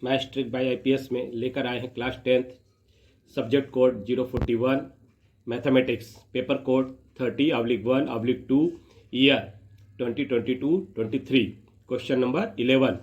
Maths trick bye IPS में लेकर आए हैं class 10th subject code 041 mathematics paper code 30/1/2 year 2022-23 question number 11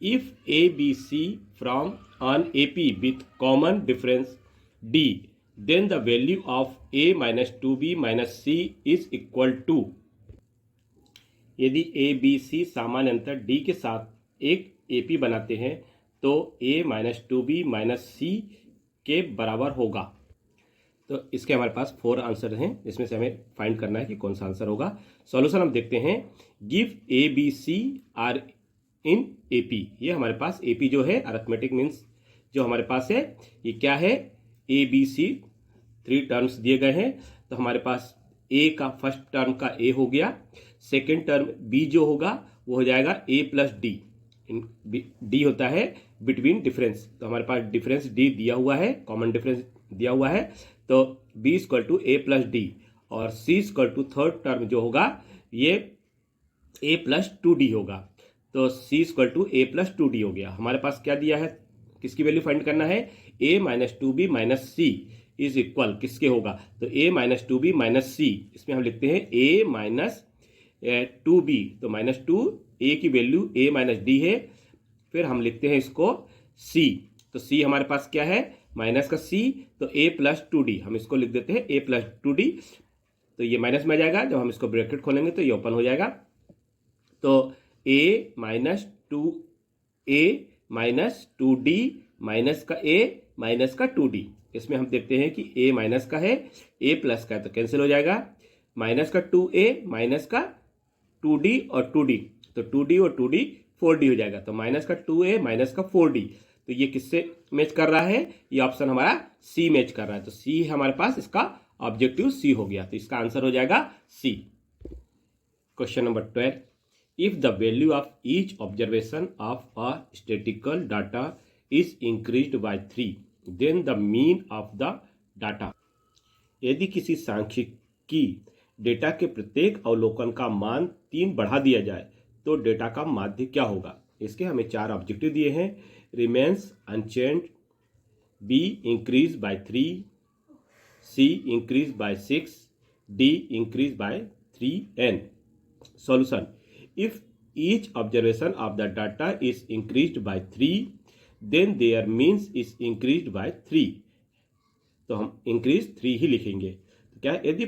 if A B C from an A P with common difference D then the value of a minus 2b minus c is equal to यदि ए B सी सामान्य अंतर D के साथ एक A P बनाते हैं तो a minus 2b minus सी के बराबर होगा। तो इसके हमारे पास 4 आंसर हैं, इसमें से हमें फाइंड करना है कि कौन सा आंसर होगा। सॉल्यूशन हम देखते हैं। Give A B C are in A P, ये हमारे पास ए पी जो है अरिथमेटिक मीन्स जो हमारे पास है ये क्या है, ए बी सी 3 टर्म्स दिए गए हैं। तो हमारे पास ए का फर्स्ट टर्म का ए हो गया, सेकेंड टर्म बी जो होगा वो हो जाएगा ए प्लस डी। डी होता है बिटवीन डिफरेंस, तो हमारे पास डिफरेंस डी दिया हुआ है, कॉमन डिफरेंस दिया हुआ है। तो B equal to A plus D और C equal to third term जो होगा ये ए प्लस 2d होगा। तो C equal to A plus 2d हो गया। हमारे पास क्या दिया है, किसकी वैल्यू फाइंड करना है, A minus 2b minus C is equal किसके होगा, तो a माइनस 2b माइनस सी। इसमें हम लिखते हैं a माइनस 2b, तो माइनस 2 a की वैल्यू a माइनस डी है, फिर हम लिखते हैं इसको c। तो c हमारे पास क्या है, माइनस का c, तो a प्लस 2d हम इसको लिख देते हैं a प्लस 2d। तो ये माइनस में आ जाएगा, जब हम इसको ब्रैकेट खोलेंगे तो ये ओपन हो जाएगा। तो a minus 2a minus 2d minus का a माइनस का 2d, इसमें हम देखते हैं कि a माइनस का है a प्लस का है तो कैंसिल हो जाएगा। माइनस का 2a माइनस का 2d और 2d, तो 2d और 2d 4d हो जाएगा। तो माइनस का 2a माइनस का 4d, तो ये किससे मैच कर रहा है, ये ऑप्शन हमारा c मैच कर रहा है। तो c हमारे पास इसका ऑब्जेक्टिव c हो गया, तो इसका आंसर हो जाएगा c। Question number 12 if the value of each observation of a statistical data is increased by 3 then the mean of the data. यदि किसी सांख्यिकी डेटा के प्रत्येक अवलोकन का मान 3 बढ़ा दिया जाए तो डेटा का माध्य क्या होगा। इसके हमें 4 ऑब्जेक्टिव दिए हैं। Remains unchanged, B increase by 3, C increase by 6, D increase by 3n। Solution if each observation of the data is increased by 3 then their means is increased by 3। तो हम इंक्रीज 3 ही लिखेंगे। तो क्या है, यदि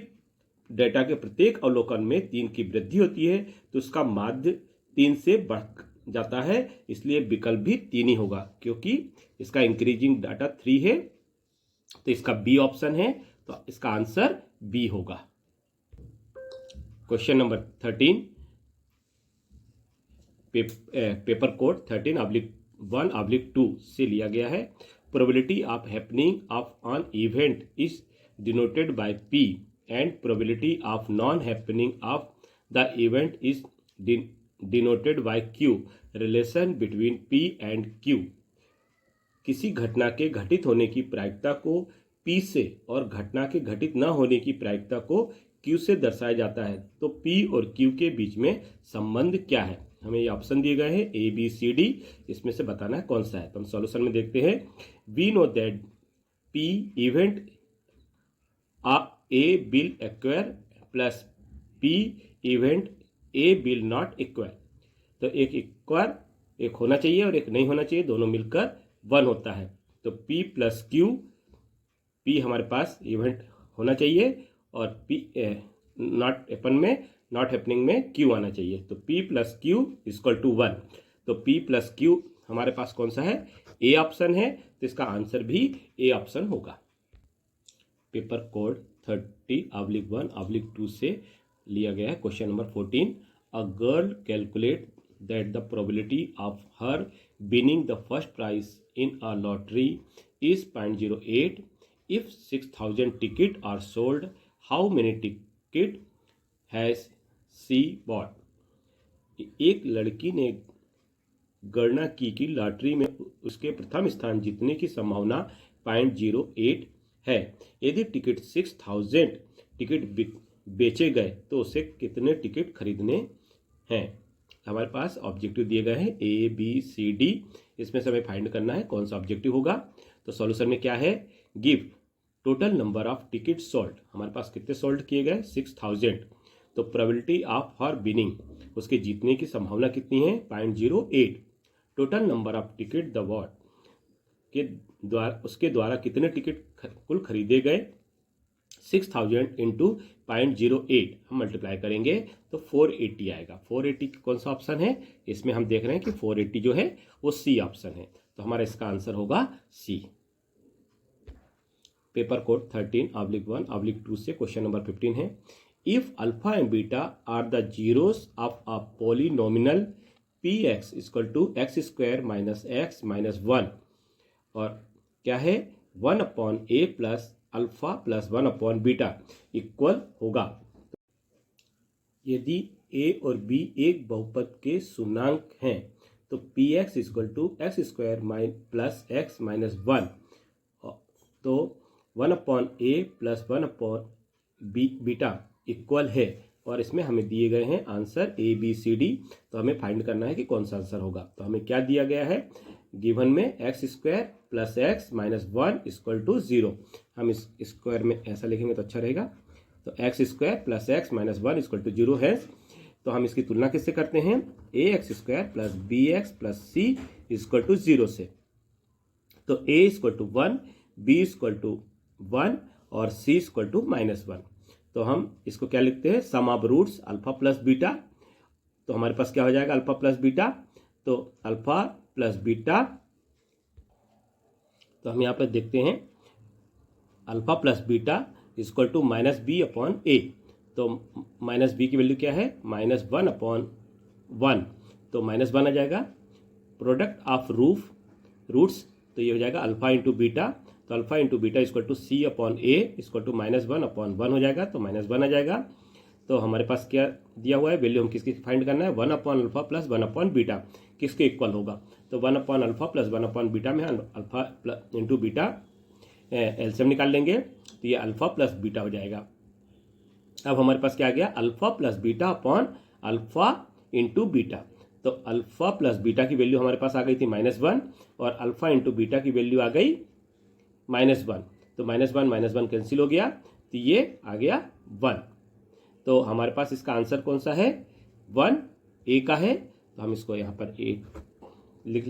डेटा के प्रत्येक अवलोकन में 3 की वृद्धि होती है तो उसका माध्य 3 से बढ़ जाता है, इसलिए विकल्प भी 3 ही होगा। क्योंकि इसका इंक्रीजिंग डाटा 3 है तो इसका बी ऑप्शन है, तो इसका आंसर बी होगा। क्वेश्चन नंबर 13 पेपर कोड 13/1/2 से लिया गया है। Probability of happening of on event is denoted by P and probability of non happening of the event is denoted by Q। Relation between P and Q। किसी घटना के घटित होने की प्रायिकता को P से और घटना के घटित न होने की प्रायिकता को Q से दर्शाया जाता है। तो P और Q के बीच में संबंध क्या है। हमें ये ऑप्शन दिए गए हैं A B C D, इसमें से बताना है कौन सा है। तो हम सॉल्यूशन में देखते हैं। We know that P event A will acquire plus P event A will not acquire। तो एक इक्वायर, एक होना चाहिए और एक नहीं होना चाहिए, दोनों मिलकर 1 होता है। तो P प्लस Q, P हमारे पास इवेंट होना चाहिए और P नॉट हैपन में, नॉट हैपनिंग में Q आना चाहिए। तो P plus Q equal to 1। तो P प्लस Q हमारे पास कौन सा है, ए ऑप्शन है, तो इसका आंसर भी ए ऑप्शन होगा। पेपर कोड 30/1/2 से लिया गया है। Question number 14 a girl calculate that the probability of her winning the first prize in a lottery is 0.08। If 6000 ticket are sold how many ticket has she bought. एक लड़की ने गणना की कि लॉटरी में उसके प्रथम स्थान जीतने की संभावना 0.08 है। यदि टिकट 6000 टिकट बेचे गए तो उसे कितने टिकट खरीदने हैं। हमारे पास ऑब्जेक्टिव दिए गए हैं A B C D। इसमें से हमें फाइंड करना है कौन सा ऑब्जेक्टिव होगा। तो सॉल्यूशन में क्या है, give total number of ticket sold, हमारे पास कितने सोल्ड किए गए 6000। तो प्रोबेबिलिटी ऑफ हर विनिंग, उसके जीतने की संभावना कितनी है 0.08। Total number of ticket the what के द्वारा, उसके द्वारा कितने टिकट कुल खरीदे गए 6000 इंटू 0.08 हम मल्टीप्लाई करेंगे तो 480 आएगा। 480 कौन सा ऑप्शन है, इसमें हम देख रहे हैं कि 480 जो है वो सी ऑप्शन है, तो हमारा इसका आंसर होगा सी। पेपर कोड 13/1/2 से क्वेश्चन नंबर 15 है, if alpha and beta are the zeros of a polynomial P X equal to X square minus X minus 1, और क्या है 1/a प्लस अल्फा प्लस 1/बीटा इक्वल होगा। यदि a और b एक बहुपद के शून्यांक हैं तो P X equal to X square plus X minus 1, तो 1/a प्लस 1/बीटा इक्वल है, और इसमें हमें दिए गए हैं answer A B C D. तो हमें फाइंड करना है कि कौन सा आंसर होगा। तो हमें क्या दिया गया है, गिवन में X square plus X minus 1 equal to 0। हम इस स्क्वायर में ऐसा लिखेंगे तो अच्छा रहेगा। तो X square plus X minus 1 equal to 0 है। तो हम इसकी तुलना किससे करते हैं, A X square plus B X plus C equal to 0 से। तो A equal to 1, B equal to 1 और सी इक्वल टू -1। तो हम इसको क्या लिखते हैं, sum of roots alpha plus beta. तो हमारे पास क्या हो जाएगा अल्फा प्लस बीटा, तो अल्फा प्लस बीटा, तो हम यहाँ पर देखते हैं alpha plus beta equal to -b/a। तो -b की वैल्यू क्या है -1/1, तो -1 आ जाएगा। प्रोडक्ट ऑफ रूट्स, तो ये हो जाएगा अल्फा इंटू बीटा, तो alpha into beta equal to c/a equal to -1/1 हो जाएगा, तो -1 आ जाएगा। तो हमारे पास क्या दिया हुआ है, वैल्यू हम किसकी फाइंड करना है, 1/अल्फा प्लस 1/बीटा किसके इक्वल होगा। तो 1/अल्फा प्लस 1/बीटा में अल्फा इंटू बीटा एलसीएम निकाल लेंगे, तो ये अल्फा प्लस बीटा हो जाएगा। अब हमारे पास क्या आ गया, alpha plus beta upon alpha into beta. तो अल्फा प्लस बीटा की वैल्यू हमारे पास आ गई थी -1, और अल्फा इंटू बीटा की वैल्यू आ गई -1। तो -1 कैंसिल हो गया, तो ये आ गया 1। तो हमारे पास इसका आंसर कौन सा है, 1 ए का है। तो हम इसको यहाँ पर ए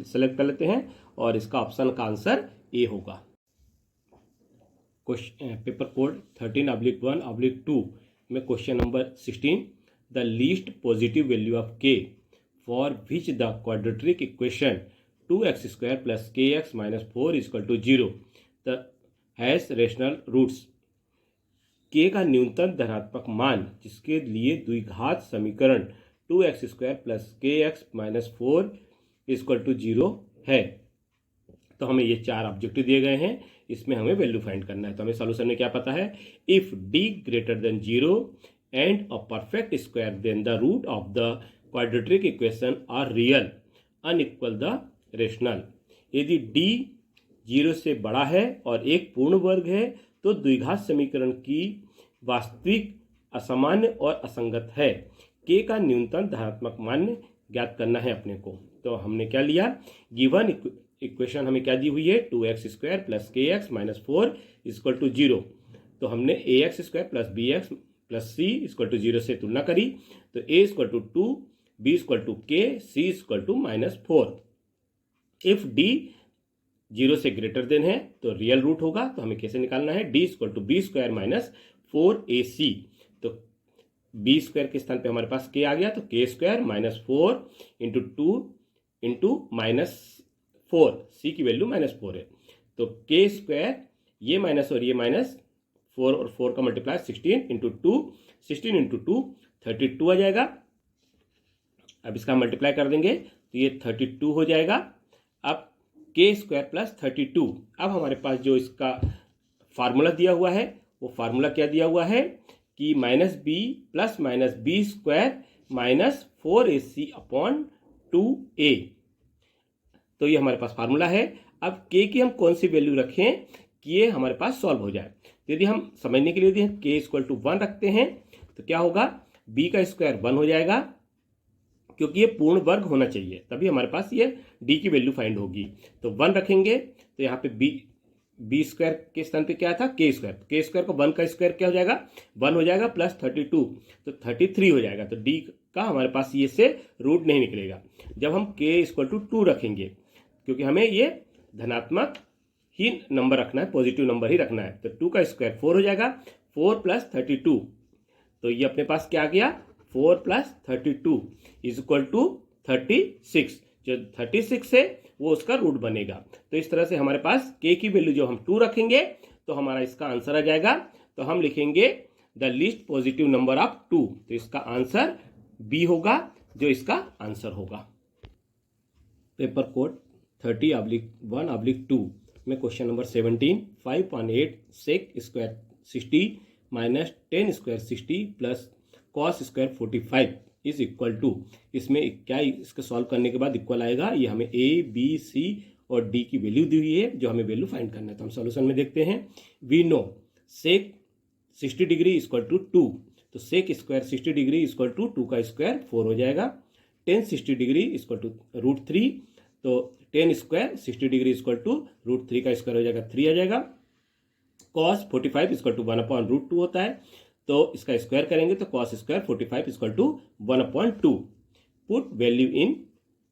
सेलेक्ट कर लेते हैं, और इसका ऑप्शन का आंसर ए होगा। पेपर कोड 13/1/2 में question number 16, the least positive value of K for which the quadratic equation 2x² plus kx minus 4 equal to 0 the has rational roots. K का न्यूनतम धनात्मक मान जिसके लिए द्विघात समीकरण 2x² plus kx minus 4 equal to 0 है। तो हमें ये 4 ऑब्जेक्टिव दिए गए हैं, इसमें हमें वैल्यू फाइंड करना है। तो हमें सॉल्यूशन में क्या पता है, if d greater than 0 and a perfect square then the root of the quadratic equation are real unequal the rational. यदि d 0 से बड़ा है और एक पूर्ण वर्ग है तो द्विघात समीकरण की वास्तविक असामान्य और असंगत है। k का न्यूनतम धनात्मक मान ज्ञात करना है अपने को। तो हमने क्या लिया, गिवन इक्वेशन हमें क्या दी हुई है, 2x² plus kx minus 4 equal to 0। तो हमने ax² plus bx plus c equal to 0 से तुलना करी, तो a equal to 2, b equal to k, c equal to -4। If d 0 से ग्रेटर देन है तो रियल रूट होगा। तो हमें कैसे निकालना है, d equal to b² minus 4ac। तो b² के स्थान पे हमारे पास k आ गया, तो k² minus 4 into 2 into -4, c की वैल्यू -4 है। तो k², ये माइनस और ये माइनस, 4 और 4 का मल्टीप्लाई 16 इंटू 2, 16 इंटू 2 32 आ जाएगा। अब इसका मल्टीप्लाई कर देंगे तो ये 32 हो जाएगा। अब k² प्लस 32, अब हमारे पास जो इसका फार्मूला दिया हुआ है वो फार्मूला क्या दिया हुआ है कि -b plus -b² minus 4ac upon 2a। तो ये हमारे पास फार्मूला है। अब k की हम कौन सी वैल्यू रखें कि ये हमारे पास सॉल्व हो जाए। तो यदि हम समझने के लिए यदि हम k इक्वल टू 1 रखते हैं तो क्या होगा, b का स्क्वायर 1 हो जाएगा क्योंकि ये पूर्ण वर्ग होना चाहिए, तभी हमारे पास ये डी की वैल्यू फाइंड होगी। तो 1 रखेंगे तो यहाँ पे बी स्क्वायर के स्थान पे क्या था, के स्क्वायर को 1 का स्क्वायर क्या हो जाएगा, 1 हो जाएगा, प्लस 32 तो 33 हो जाएगा। तो डी का हमारे पास ये से रूट नहीं निकलेगा। जब हम के इक्वल टू 2 रखेंगे, क्योंकि हमें ये धनात्मक ही नंबर रखना है, पॉजिटिव नंबर ही रखना है, तो 2 का स्क्वायर 4 हो जाएगा, 4 प्लस 32, तो ये अपने पास क्या आ गया, 4 प्लस 32 इज इक्वल टू 36। जो 36 है वो उसका रूट बनेगा। तो इस तरह से हमारे पास के की वैल्यू जो हम 2 रखेंगे तो हमारा इसका आंसर आ जाएगा। तो हम लिखेंगे the least positive number of 2, तो इसका आंसर बी होगा, जो इसका आंसर होगा। पेपर कोड 30/1/2 में question number 17, 5/8 sec square 60 minus 10 square 60 plus cos square 45 is equal to, इसमें क्या इसके सॉल्व करने के बाद इक्वल आएगा, ये हमें ए बी सी और डी की वैल्यू दी हुई है, जो हमें वैल्यू फाइंड करना है। तो हम सॉल्यूशन में देखते हैं। We know sec 60 degree equal to 2, तो sec square 60 degree equal to 2 का स्क्वायर 4 हो जाएगा। 10 60 डिग्री इक्वल टू √3, तो 10 स्क्वायर 60 डिग्री इक्वल टू √3 का स्क्वायर हो जाएगा, 3 आ जाएगा। कॉस 45 इक्वल टू 1/√2 होता है, तो इसका स्क्वायर करेंगे तो cos square 45 equal to 1/2। Put value in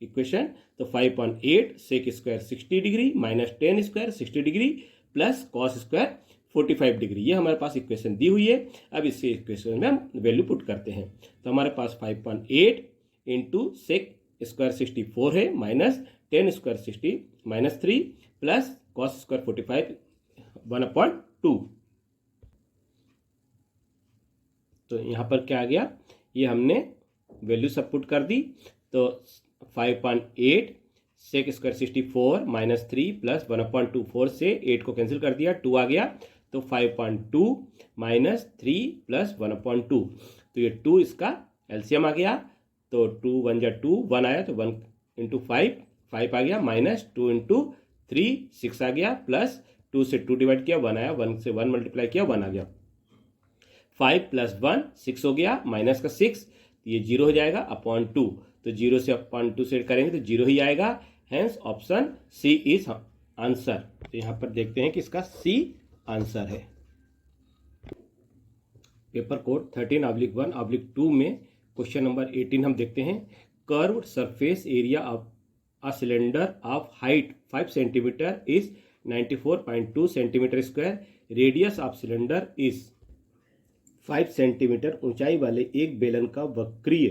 equation, तो 5/8 sec square 60 degree minus 10 square 60 degree plus cos square 45 degree, ये हमारे पास इक्वेशन दी हुई है। अब इस इक्वेशन में हम वैल्यू पुट करते हैं, तो हमारे पास 5/8 इंटू सेक स्क्वायर 64 है, minus 10 square 60 minus 3 plus cos square 45 1/2। तो यहाँ पर क्या आ गया, ये हमने वैल्यू सब पुट कर दी। तो 5/8 सेक स्क्वायर 64 माइनस 3 प्लस 1/2, 4 से 8 को कैंसिल कर दिया, 2 आ गया, तो 5/2 माइनस 3 प्लस 1/2, तो ये 2 इसका एलसीएम आ गया, तो 2 1 जा 2, 1 आया, तो 1 इंटू 5 5 आ गया, माइनस 2 इंटू 3 6 आ गया, प्लस 2 से 2 डिवाइड किया 1 आया, 1 से 1 मल्टीप्लाई किया 1 आ गया, 5 + 1 6 हो गया, माइनस का 6, ये 0 हो जाएगा अपॉन 2, तो 0 से अपॉन 2 से करेंगे तो 0 ही आएगा, hence option C is answer. तो यहाँ पर देखते हैं कि इसका सी आंसर है। पेपर कोड 13/1/2 में क्वेश्चन नंबर 18 हम देखते हैं। Curved surface area of a cylinder of height 5 centimetre is 94.2 centimetre square, radius of cylinder is 5 centimetre ऊंचाई वाले एक बेलन का वक्रीय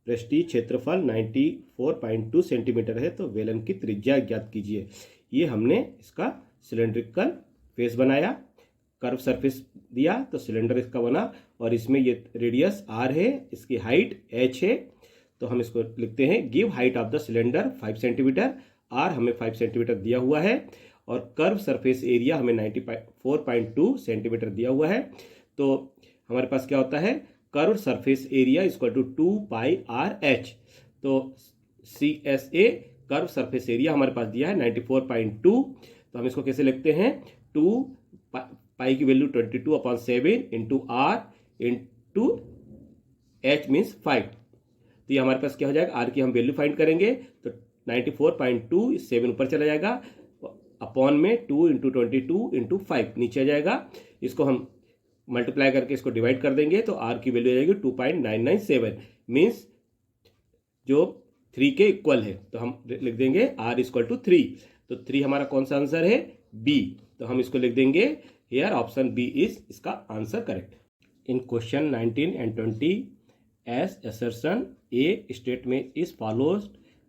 पृष्ठीय क्षेत्रफल 94.2 सेंटीमीटर है, तो बेलन की त्रिज्या ज्ञात कीजिए। ये हमने इसका सिलेंड्रिकल फेस बनाया, कर्व सरफेस दिया, तो सिलेंडर इसका बना, और इसमें ये रेडियस r है, इसकी हाइट h है, तो हम इसको लिखते हैं give height of the cylinder 5 centimetre, r हमें 5 सेंटीमीटर दिया हुआ है, और कर्व सरफेस एरिया हमें 94.2 सेंटीमीटर दिया हुआ है। तो हमारे पास क्या होता है, curve surface area equal to 2πr/h, तो CSA कर्व सरफेस एरिया हमारे पास दिया है 94.2, तो हम इसको कैसे लिखते हैं, 2 पाई की value 22/7 into r into h means 5, तो ये हमारे पास क्या हो जाएगा, r की हम वैल्यू फाइंड करेंगे, तो 94.2 7 ऊपर चला जाएगा, अपॉन में 2 इंटू 22 इंटू 5 नीचे आ जाएगा, इसको हम मल्टीप्लाई करके इसको डिवाइड कर देंगे, तो r की वैल्यू आ जाएगी 2.997 मीन्स जो 3 के इक्वल है, तो हम लिख देंगे r = 3, तो 3 हमारा कौन सा आंसर है, b, तो हम इसको लिख देंगे हियर ऑप्शन बी इज इसका answer correct. In question 19 and 20 as assertion a statement is followed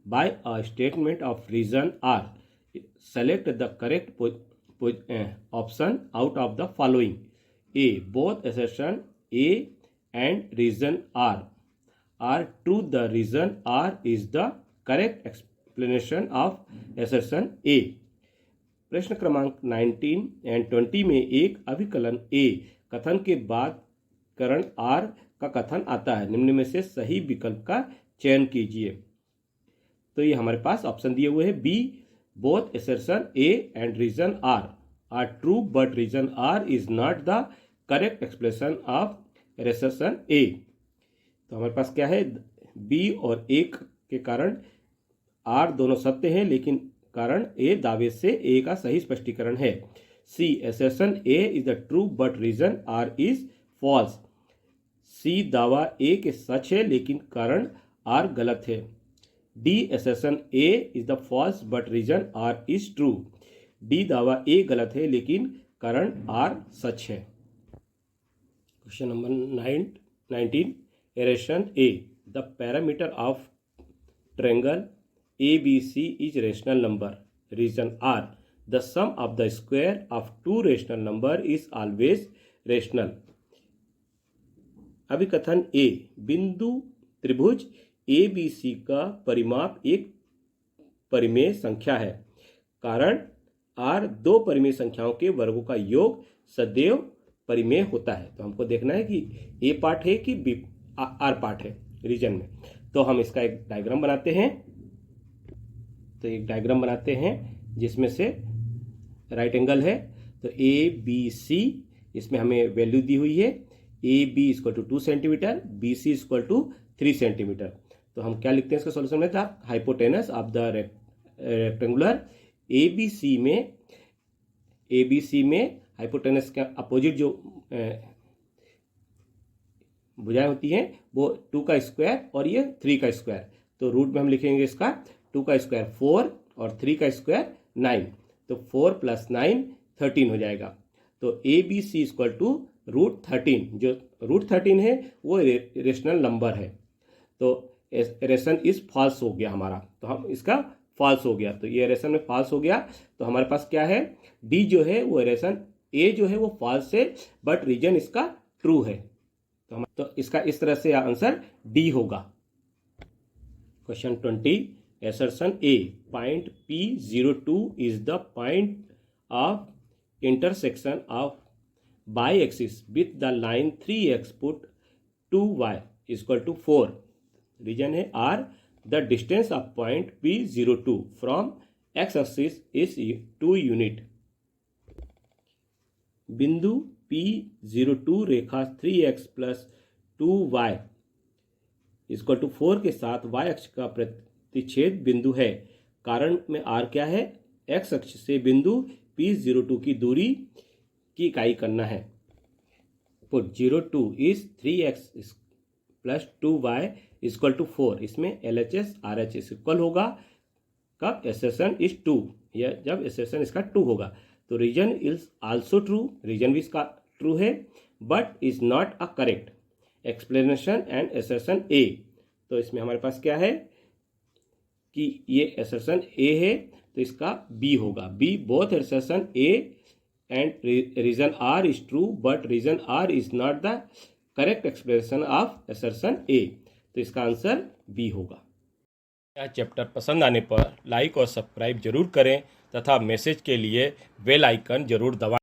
by a statement of reason r, select the correct option out of the following. A, both assertion A and reason R are true. The reason R is the correct explanation of assertion A. प्रश्न क्रमांक 19 and 20 में एक अभिकलन A कथन के बाद करण R का कथन आता है, निम्न में से सही विकल्प का चयन कीजिए। तो ये हमारे पास ऑप्शन दिए हुए हैं, B, both assertion A and reason R are true but reason R is not the correct explanation of assertion A। तो हमारे पास क्या है, बी और ए के कारण आर दोनों सत्य हैं, लेकिन कारण ए दावे से ए का सही स्पष्टीकरण है। C assertion A is the true but reason R is false. C दावा ए के सच है, लेकिन कारण आर गलत है। D assertion A is the false but reason R is true. D दावा ए गलत है, लेकिन कारण आर सच है। Question number 19, assertion A. The parameter of triangle ABC is rational number. Reason R. The sum of the square of two rational number is always rational. अभिकथन A, बिंदु त्रिभुज ABC का परिमाप एक परिमेय संख्या है। कारण R दो परिमेय संख्याओं के वर्गों का योग सदैव परिमेय होता है। तो हमको देखना है कि A पार्ट है कि B R पार्ट है रीजन में। तो हम इसका एक डायग्राम बनाते हैं। तो एक डायग्राम बनाते हैं जिसमें से राइट एंगल है। तो ABC, इसमें हमें वैल्यू दी हुई है AB = 2 सेंटीमीटर, BC = 3 सेंटीमीटर। तो हम क्या लिखते हैं इसका सॉल्यूशन में? था hypotenuse of the rectangular ABC में हाइपोटेनस का अपोजिट जो भुजाएं होती हैं वो 2 का स्क्वायर और ये 3 का स्क्वायर। तो रूट में हम लिखेंगे इसका 2 का स्क्वायर 4 और 3 का स्क्वायर 9। तो 4 + 9 13 हो जाएगा। तो ABC = √13। जो √13 है वो रेशनल नंबर है। तो एरेशन इज फॉल्स हो गया हमारा। तो हम इसका फॉल्स हो गया। तो ये एरेशन में फॉल्स हो गया। तो हमारे पास क्या है? डी जो है वो एरेशन ए जो है वो फॉल्स है, बट रीजन इसका ट्रू है। तो इसका इस तरह से आंसर डी होगा। Question 20, assertion A. Point P02 is the point of intersection of y-axis with the line 3x put 2y = 4. Reason है R. The distance of point P02 from x-axis is 2 unit. बिंदु P02 रेखा 3x + 2y = 4 के साथ y अक्ष का प्रतिच्छेद बिंदु है। कारण में R क्या है? x अक्ष से बिंदु P02 की दूरी की इकाई करना है। Put 02 is 3x + 2y = 4। इसमें LHS RHS इक्वल होगा कब? एसेशन इज 2, या जब एसेशन इसका 2 होगा। तो reason is also true, reason भी इसका ट्रू है, but is not a correct explanation and assertion A. तो इसमें हमारे पास क्या है कि ये एसेशन ए है, तो इसका बी होगा। B both assertion A and reason R is true, but reason R is not the correct explanation of assertion A. तो इसका आंसर बी होगा। यह चैप्टर पसंद आने पर लाइक और सब्सक्राइब जरूर करें तथा मैसेज के लिए बेल आइकन जरूर दबाएं।